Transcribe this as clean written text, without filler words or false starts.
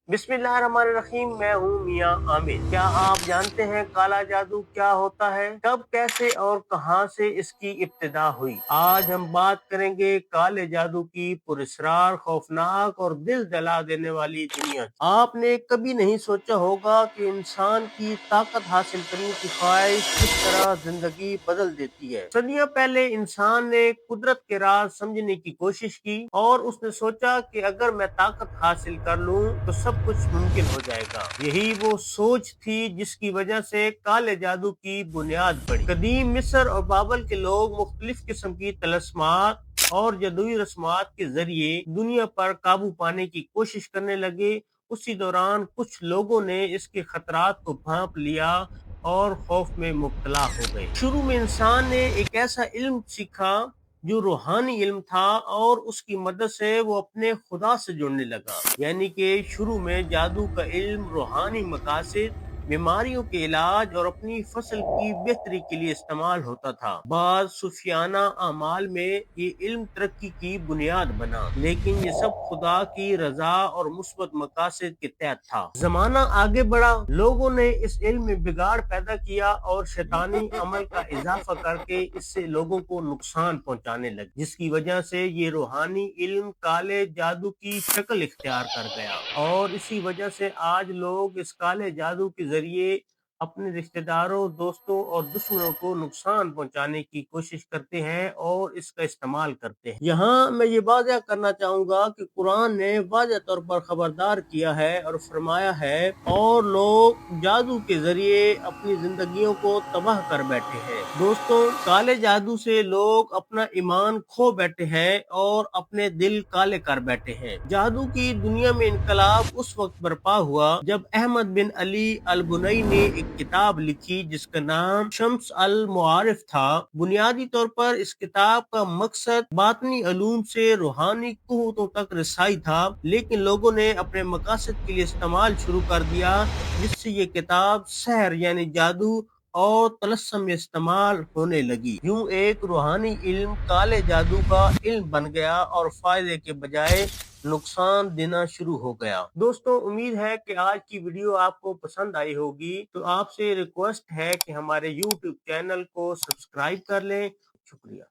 बिस्मिल्लाहिर्रहमानिर्रहीम। मैं हूँ मियाँ आमिर। क्या आप जानते हैं काला जादू क्या होता है, कब, कैसे और कहां से इसकी इब्तिदा हुई? आज हम बात करेंगे काले जादू की पुरस्रार, खौफनाक और दिल दहला देने वाली दुनिया की। आपने कभी नहीं सोचा होगा कि इंसान की ताकत हासिल करने की ख्वाहिश किस तरह जिंदगी बदल देती है। सदियों पहले इंसान ने कुदरत के राज समझने की कोशिश की और उसने सोचा कि अगर मैं ताकत हासिल कर लूं तो सब कुछ मुमकिन हो जाएगा। यही वो सोच थी जिसकी वजह से काले जादू की बुनियाद पड़ी। कदीम मिस्र और बाबल के लोग मुख्तलिफ किस्म की तलस्मात और जादुई रस्मात के जरिए दुनिया पर काबू पाने की कोशिश करने लगे। उसी दौरान कुछ लोगों ने इसके खतरात को भांप लिया और खौफ में मुब्तला हो गए। शुरू में इंसान ने एक ऐसा इल्म सीखा जो रूहानी इल्म था और उसकी मदद से वो अपने खुदा से जुड़ने लगा। यानी कि शुरू में जादू का इल्म रूहानी मकासद, बीमारियों के इलाज और अपनी फसल की बेहतरी के लिए इस्तेमाल होता था। बाद सूफियाना अमाल में ये इल्म तरक्की की बुनियाद बना, लेकिन ये सब खुदा की रजा और मुस्बत मकासद के तहत था। जमाना आगे बढ़ा, लोगों ने इस इल्म में बिगाड़ पैदा किया और शैतानी अमल का इजाफा करके इससे लोगों को नुकसान पहुंचाने लगे, जिसकी वजह से ये रूहानी इल्म काले जादू की शक्ल इख्तियार कर गया। और इसी वजह से आज लोग इस काले जादू के जरिए अपने रिश्तेदारों, दोस्तों और दुश्मनों को नुकसान पहुंचाने की कोशिश करते हैं और इसका इस्तेमाल करते हैं। यहाँ मैं ये वाज़ह करना चाहूंगा कि कुरान ने वाज़ह तौर पर खबरदार किया है और फरमाया है, और लोग जादू के जरिए अपनी जिंदगियों को तबाह कर बैठे हैं। दोस्तों, काले जादू से लोग अपना ईमान खो बैठे हैं और अपने दिल काले कर बैठे हैं। जादू की दुनिया में इनकलाब उस वक्त बर्पा हुआ जब अहमद बिन अली अल बुनई ने एक किताब लिखी जिसका नाम शम्स अल मुआरिफ था। बुनियादी तौर पर इस किताब का मकसद बातनी अलूम से रूहानी कुव्वतों तक रसाई था, लेकिन लोगों ने अपने मकासद के लिए इस्तेमाल शुरू कर दिया, जिससे ये किताब सहर यानी जादू और तलस्सम में इस्तेमाल होने लगी। यूं एक रूहानी इल्म काले जादू का इल्म बन गया और फायदे के बजाय नुकसान देना शुरू हो गया। दोस्तों, उम्मीद है कि आज की वीडियो आपको पसंद आई होगी। तो आपसे रिक्वेस्ट है कि हमारे YouTube चैनल को सब्सक्राइब कर लें। शुक्रिया।